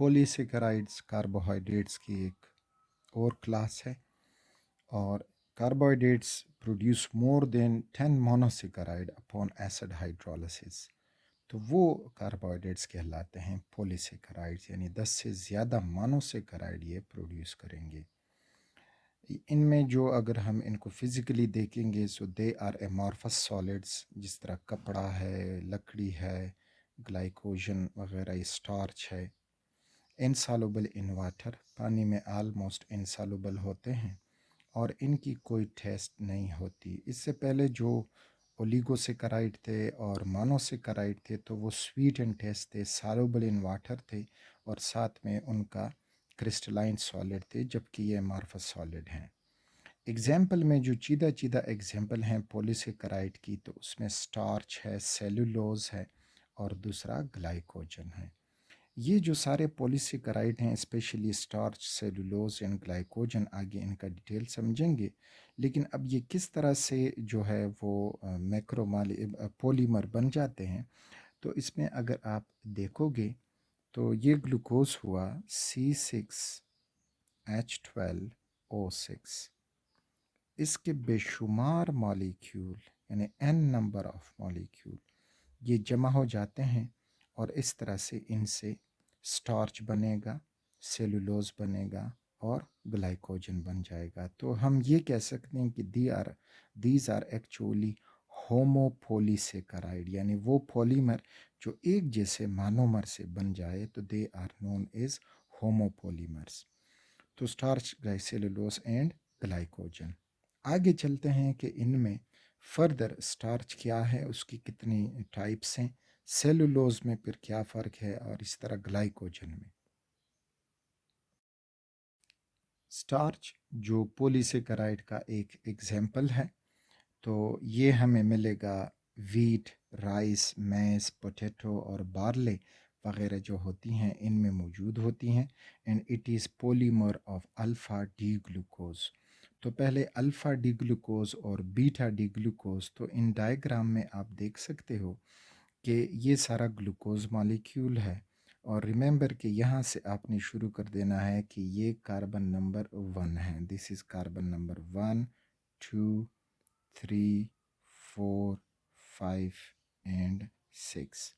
Polysaccharides carbohydrates की एक और क्लास है और carbohydrates produce more than 10 monosaccharide upon acid hydrolysis. तो वो कार्बोहाइड्रेट्स कहलाते हैं पॉलीसेकेराइड्स, यानी 10 से ज़्यादा मोनोसेकेराइड ये प्रोड्यूस करेंगे। इनमें जो अगर हम इनको फिज़िकली देखेंगे सो दे आर एमॉर्फस सॉलिड्स, जिस तरह कपड़ा है, लकड़ी है, ग्लाइकोजन वगैरह, ये स्टार्च है। इनसॉल्युबल इन वाटर, पानी में आलमोस्ट इनसॉल्युबल होते हैं और इनकी कोई टेस्ट नहीं होती। इससे पहले जो ओलिगोसेकेराइड थे और मोनोसेकेराइड थे तो वो स्वीट एंड टेस्ट थे, सॉल्युबल इन वाटर थे और साथ में उनका क्रिस्टलाइन सॉलिड थे, जबकि ये अमॉर्फस सॉलिड हैं। एग्जाम्पल में जो चीदा चीदा एग्जाम्पल हैं पॉलीसेकेराइड की, तो उसमें स्टार्च है, सेलुलोज है और दूसरा ग्लाइकोजन है। ये जो सारे पॉलीसेकेराइड हैं, specially starch, cellulose and glycogen, आगे इनका डिटेल समझेंगे। लेकिन अब ये किस तरह से जो है वो पॉलीमर बन जाते हैं, तो इसमें अगर आप देखोगे तो ये ग्लूकोज हुआ C6H12O6, इसके बेशुमार मॉलिक्यूल यानी n नंबर ऑफ मॉलिक्यूल ये जमा हो जाते हैं और इस तरह से इनसे स्टार्च बनेगा, सेलुलोज बनेगा और ग्लाइकोजन बन जाएगा। तो हम ये कह सकते हैं कि दीज आर एक्चुअली होमोपॉलीसेकेराइड, यानी वो पॉलीमर जो एक जैसे मोनोमर से बन जाए तो they are known as homopolymers. तो स्टार्च, ग्लाइसेलुलोज एंड ग्लाइकोजन। आगे चलते हैं कि इनमें फर्दर स्टार्च क्या है, उसकी कितनी टाइप्स हैं, सेलुलोज में फिर क्या फ़र्क है और इस तरह ग्लाइकोजन में। स्टार्च जो पॉलीसेकेराइड का एक एग्जाम्पल है, तो ये हमें मिलेगा वीट, राइस, मैस, पोटैटो और बार्ले वगैरह जो होती हैं इनमें मौजूद होती हैं। And it is polymer of alpha D glucose. तो पहले अल्फ़ा डी ग्लूकोज और बीटा डी ग्लूकोज, तो इन डायग्राम में आप देख सकते हो कि ये सारा ग्लूकोज मॉलिक्यूल है और रिमेंबर कि यहाँ से आपने शुरू कर देना है कि ये कार्बन नंबर 1 है। This is carbon number 1, 2, 3, 4, 5 and 6।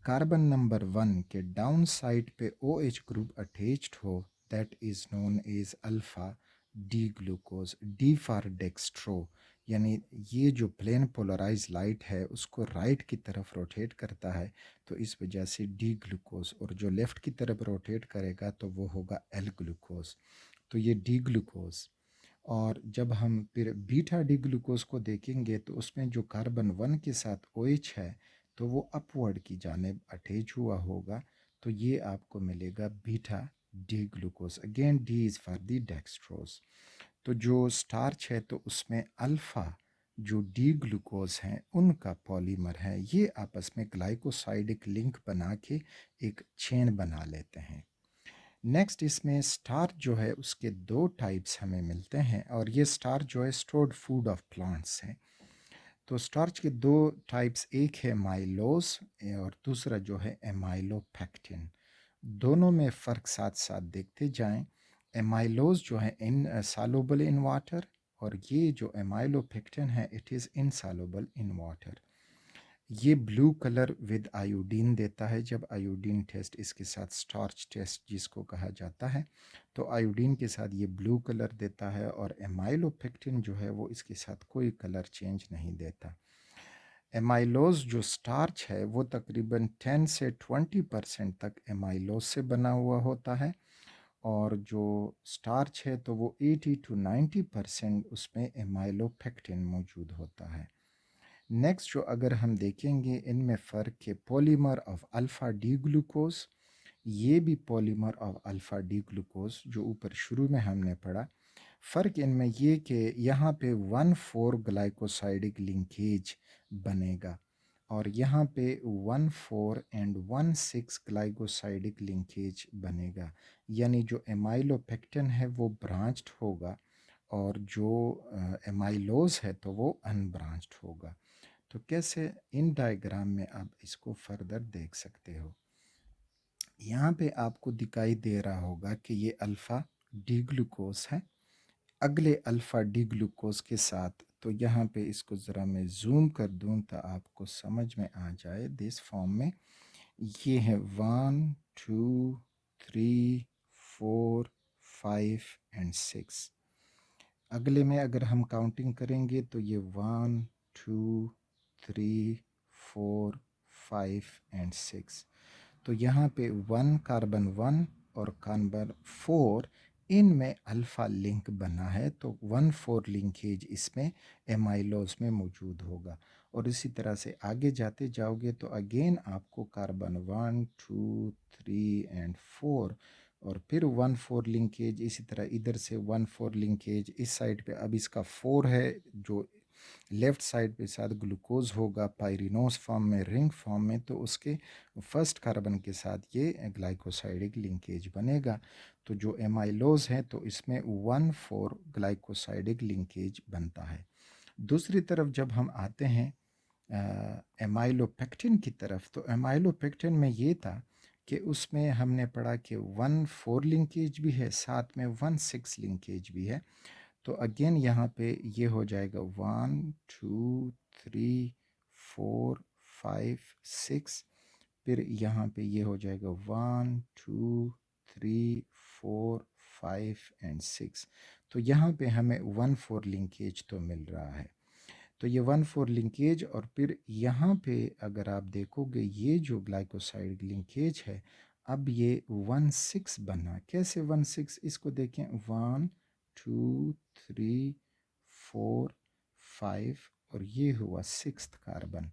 Carbon number 1 के डाउन साइड पे OH ग्रुप अटैच्ड हो, that is known as alpha D glucose, D for dextro, यानी ये जो प्लेन पोलराइज लाइट है उसको राइट की तरफ रोटेट करता है, तो इस वजह से डी ग्लूकोज, और जो लेफ़्ट की तरफ रोटेट करेगा तो वो होगा एल ग्लूकोज, तो ये डी ग्लूकोज। और जब हम फिर बीटा डी ग्लूकोज को देखेंगे तो उसमें जो कार्बन 1 के साथ OH है तो वो अपवर्ड की जानिब अटैच हुआ होगा, तो ये आपको मिलेगा beta D glucose. Again D is for the dextrose. तो जो स्टार्च है तो उसमें अल्फ़ा जो डी ग्लूकोज हैं उनका पॉलीमर है, ये आपस में ग्लाइकोसाइडिक लिंक बना के एक चेन बना लेते हैं। नेक्स्ट इसमें स्टार्च जो है उसके दो टाइप्स हमें मिलते हैं और ये स्टार्च जो है स्टोर्ड फूड ऑफ प्लांट्स है। तो स्टार्च के दो टाइप्स, एक है माइलोज और दूसरा जो है एमाइलोपेक्टिन। दोनों में फ़र्क साथ साथ देखते जाएं। एमाइलोज जो है इनसॉल्युबल इन वाटर और ये जो एमाइलोपेक्टिन है it is insoluble in water. ये ब्लू कलर विद आयोडीन देता है जब आयोडीन टेस्ट इसके साथ स्टार्च टेस्ट जिसको कहा जाता है, तो आयोडीन के साथ ये ब्लू कलर देता है और एमाइलोपेक्टिन जो है वो इसके साथ कोई कलर चेंज नहीं देता। एमाइलोज जो स्टार्च है वो तकरीबन 10 से 20% तक एमाइलोज से बना हुआ होता है और जो स्टार्च है तो वो 80 to 90% उसमें एमाइलोपेक्टिन मौजूद होता है। नेक्स्ट जो अगर हम देखेंगे इनमें फ़र्क है polymer of alpha D glucose, ये भी polymer of alpha D glucose जो ऊपर शुरू में हमने पढ़ा। फ़र्क इनमें ये कि यहाँ पे 1,4 ग्लाइकोसाइडिक लिंकेज बनेगा और यहाँ पे 1,4 एंड 1,6 ग्लाइकोसाइडिक लिंकेज बनेगा, यानी जो एमाइलोपेक्टिन है वो ब्रांच्ड होगा और जो एमाइलोज है तो वो अनब्रांच्ड होगा। तो कैसे इन डायग्राम में आप इसको फर्दर देख सकते हो। यहाँ पे आपको दिखाई दे रहा होगा कि ये अल्फ़ा डी ग्लूकोज है। अगले अल्फ़ा डी ग्लूकोज के साथ, तो यहाँ पे इसको ज़रा मैं जूम कर दूँ तो आपको समझ में आ जाए दिस फॉर्म में। ये है 1 2 3 4 5 एंड 6। अगले में अगर हम काउंटिंग करेंगे तो ये 1 2 3 4 5 एंड 6। तो यहाँ पे 1 कार्बन 1 और कार्बन 4, इनमें अल्फ़ा लिंक बना है, तो 1,4 लिंकेज इसमें एमाइलोज में मौजूद होगा। और इसी तरह से आगे जाते जाओगे तो अगेन आपको कार्बन 1 2 3 एंड 4 और फिर 1,4 लिंकेज, इसी तरह इधर से 1,4 लिंकेज इस साइड पे। अब इसका 4 है जो लेफ्ट साइड पे साथ ग्लूकोज होगा पायरिनोस फॉर्म में, रिंग फॉर्म में, तो उसके फर्स्ट कार्बन के साथ ये ग्लाइकोसाइडिक लिंकेज बनेगा। तो जो एमाइलोज है तो इसमें 1,4 ग्लाइकोसाइडिक लिंकेज बनता है। दूसरी तरफ जब हम आते हैं एमाइलोपेक्टिन की तरफ, तो एमाइलोपेक्टिन में ये था कि उसमें हमने पढ़ा कि 1,4 लिंकेज भी है, साथ में 1,6 लिंकेज भी है। तो अगेन यहाँ पे ये हो जाएगा 1 2 3 4 5 6। फिर यहाँ पे ये हो जाएगा 1 2 3 4 5 एंड 6। तो यहाँ पे हमें 1,4 लिंकेज तो मिल रहा है। तो ये 1,4 लिंकेज, और फिर यहाँ पे अगर आप देखोगे ये जो ग्लाइकोसाइड लिंकेज है, अब ये 1,6 बना। कैसे 1,6? इसको देखें, 1 2 3 4 5 और ये हुआ 6th कार्बन।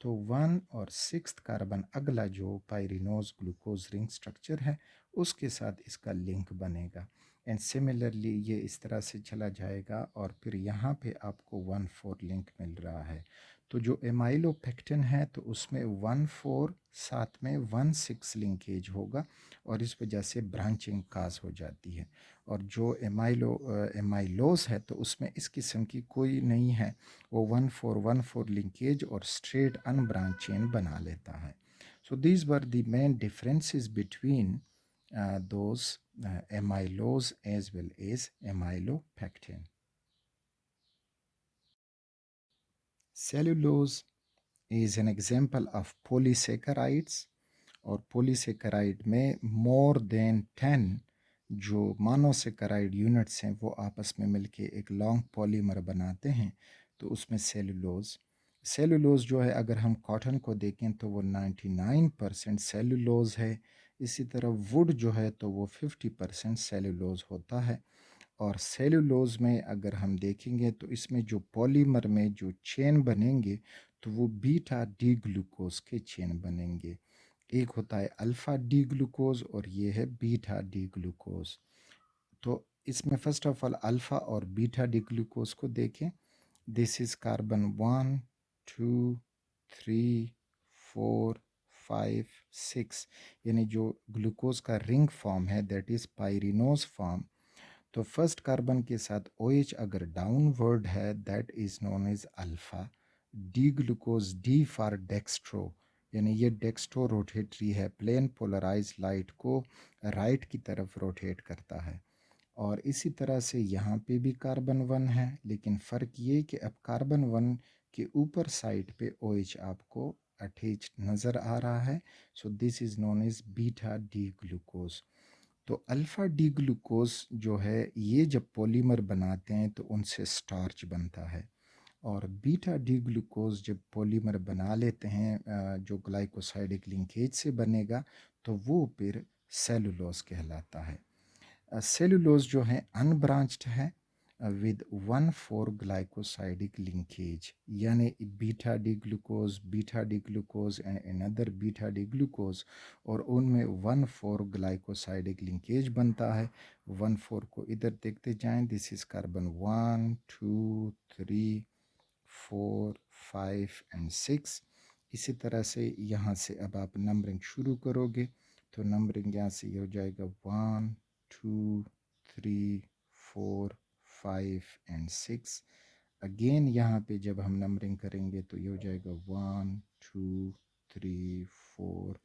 तो 1 और 6th कार्बन अगला जो पायरिनोज ग्लूकोज रिंग स्ट्रक्चर है उसके साथ इसका लिंक बनेगा। एंड सिमिलरली ये इस तरह से चला जाएगा और फिर यहाँ पे आपको 1,4 लिंक मिल रहा है। तो जो एमाइलोपेक्टिन है तो उसमें 1,4 साथ में 1,6 लिंकेज होगा और इस वजह से ब्रांचिंग काज हो जाती है। और जो एमाइलोस है तो उसमें इस किस्म की कोई नहीं है, वो 1,4 लिंकेज और स्ट्रेट अनब्रांच चेन बना लेता है। So these were the main differences between those amylose as well as amylopectin. Cellulose is an example of polysaccharides, और पॉलीसेकेराइड में मोर देन 10 जो मोनोसेकेराइड यूनिट्स हैं वो आपस में मिलके एक लॉन्ग पॉलीमर बनाते हैं। तो उसमें सेलुलोज जो है, अगर हम कॉटन को देखें तो वो 99% सेलुलोज है। इसी तरह वुड जो है तो वो 50% सेलुलोज होता है। और सेलुलोज में अगर हम देखेंगे तो इसमें जो पॉलीमर में जो चेन बनेंगे तो वो बीटा डी ग्लूकोज के चेन बनेंगे। एक होता है अल्फ़ा डी ग्लूकोज और ये है बीटा डी ग्लूकोज। तो इसमें फर्स्ट ऑफ ऑल अल्फ़ा और बीटा डी ग्लूकोज को देखें। दिस इज़ कार्बन 1 2 3 4 5 6, यानी जो ग्लूकोज का रिंग फॉर्म है दैट इज़ पायरिनोज फॉर्म। तो फर्स्ट कार्बन के साथ OH अगर डाउनवर्ड है that is known as alpha. D glucose, D for dextro, यानी ये डेक्स्ट्रो रोटेटरी है, प्लेन पोलराइज लाइट को राइट की तरफ रोटेट करता है। और इसी तरह से यहाँ पे भी कार्बन 1 है, लेकिन फ़र्क ये कि अब कार्बन 1 के ऊपर साइड पे OH आपको अटैच नज़र आ रहा है। So this is known as beta D glucose. तो अल्फ़ा डी ग्लूकोज जो है ये जब पॉलीमर बनाते हैं तो उनसे स्टार्च बनता है, और बीटा डी ग्लूकोज जब पॉलीमर बना लेते हैं जो ग्लाइकोसाइडिक लिंकेज से बनेगा तो वो फिर सेलुलोज कहलाता है। सेलुलोज जो है अनब्रांच्ड है विद 1,4 ग्लाइकोसाइडिक लिंकेज, यानी beta D glucose and another beta D glucose, और उनमें 1,4 ग्लाइकोसाइडिक लिंकेज बनता है। 1,4 को इधर देखते जाएं, दिस इज कार्बन 1 2 3 4 5 एंड 6। इसी तरह से यहाँ से अब आप नंबरिंग शुरू करोगे तो नंबरिंग यहाँ से ये हो जाएगा 1 2 3 4 5 एंड 6। अगेन यहाँ पे जब हम नंबरिंग करेंगे तो ये हो जाएगा 1 2 3 4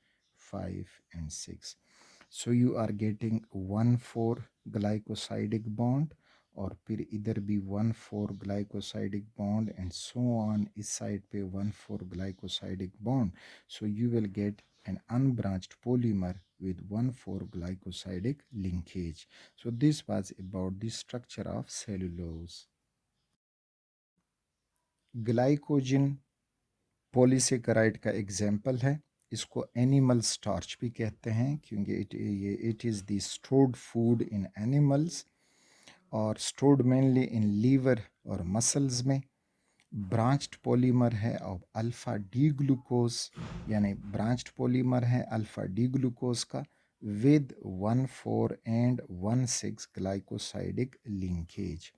5 and 6. So you are getting 1,4 glycosidic bond, और फिर इधर भी 1,4 glycosidic bond, and so on इस साइड पे 1,4 glycosidic bond. So you will get an unbranched polymer with 1,4 glycosidic linkage. So this was about the structure of cellulose. Glycogen polysaccharide का example है. इसको animal starch भी कहते हैं क्योंकि it is the stored food in animals, और stored mainly in liver और muscles में. ब्रांच्ड पॉलीमर है ऑफ अल्फ़ा डी ग्लूकोज, यानी ब्रांच्ड पॉलीमर है अल्फ़ा डी ग्लूकोज का with 1,4 and 1,6 glycosidic linkage.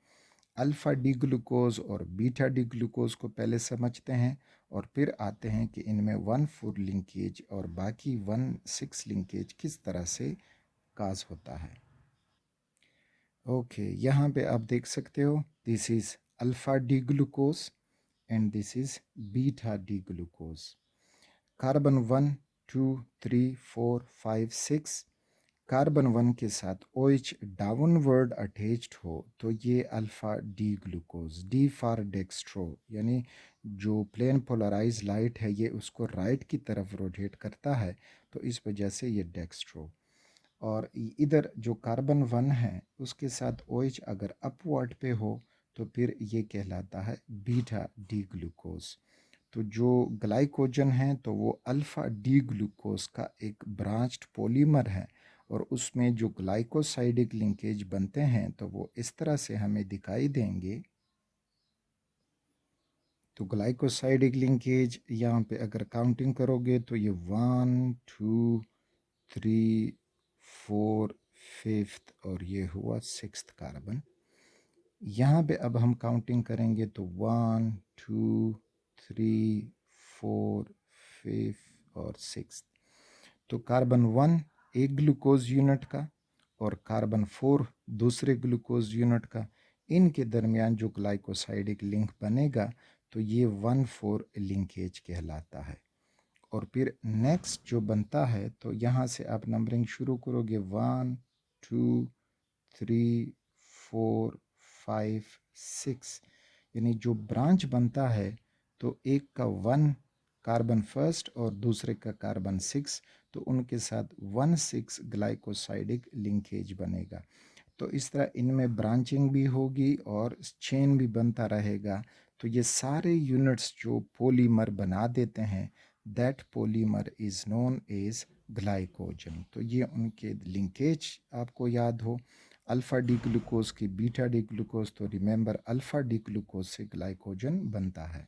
Alpha D glucose और बीटा डी ग्लूकोज को पहले समझते हैं, और फिर आते हैं कि इनमें 1,4 लिंकेज और बाकी 1,6 लिंकेज किस तरह से काज होता है. ओके, यहाँ पे आप देख सकते हो, this is alpha D glucose and this is beta D glucose. Carbon 1, 2, 3, 4, 5, 6. Carbon 1 के साथ OH डाउनवर्ड अटैच्ड हो तो ये alpha D glucose, D for dextro, यानी जो प्लेन पोलराइज लाइट है ये उसको राइट की तरफ रोटेट करता है, तो इस वजह से ये डेक्स्ट्रो. और इधर जो कार्बन 1 है उसके साथ OH अगर अपवर्ड पे हो तो फिर ये कहलाता है बीटा डी ग्लूकोज. तो जो ग्लाइकोजन है तो वो अल्फ़ा डी ग्लूकोज का एक ब्रांच्ड पॉलीमर है, और उसमें जो ग्लाइकोसाइडिक लिंकेज बनते हैं तो वो इस तरह से हमें दिखाई देंगे. तो ग्लाइकोसाइडिक लिंकेज यहाँ पे अगर काउंटिंग करोगे तो ये 1, 2, 3, 4, 5th और ये हुआ 6th कार्बन. यहाँ पे अब हम काउंटिंग करेंगे तो 1, 2, 3, 4, 5 और 6. तो कार्बन 1 एक ग्लूकोज यूनिट का और कार्बन 4 दूसरे ग्लूकोज यूनिट का, इनके दरमियान जो ग्लाइकोसाइडिक लिंक बनेगा तो ये 1,4 लिंकेज कहलाता है. और फिर नेक्स्ट जो बनता है तो यहाँ से आप नंबरिंग शुरू करोगे 1, 2, 3, 4, 5, 6, यानी जो ब्रांच बनता है तो एक का 1 कार्बन फर्स्ट और दूसरे का कार्बन 6, तो उनके साथ 1,6 ग्लाइकोसाइडिक लिंकेज बनेगा. तो इस तरह इनमें ब्रांचिंग भी होगी और चेन भी बनता रहेगा. तो ये सारे यूनिट्स जो पॉलीमर बना देते हैं, that polymer is known as glycogen. तो ये उनके लिंकेज आपको याद हो. अल्फ़ा डी ग्लूकोज की बीटा डी ग्लूकोज, तो रिमेंबर अल्फ़ा डी ग्लूकोज से ग्लाइकोजन बनता है.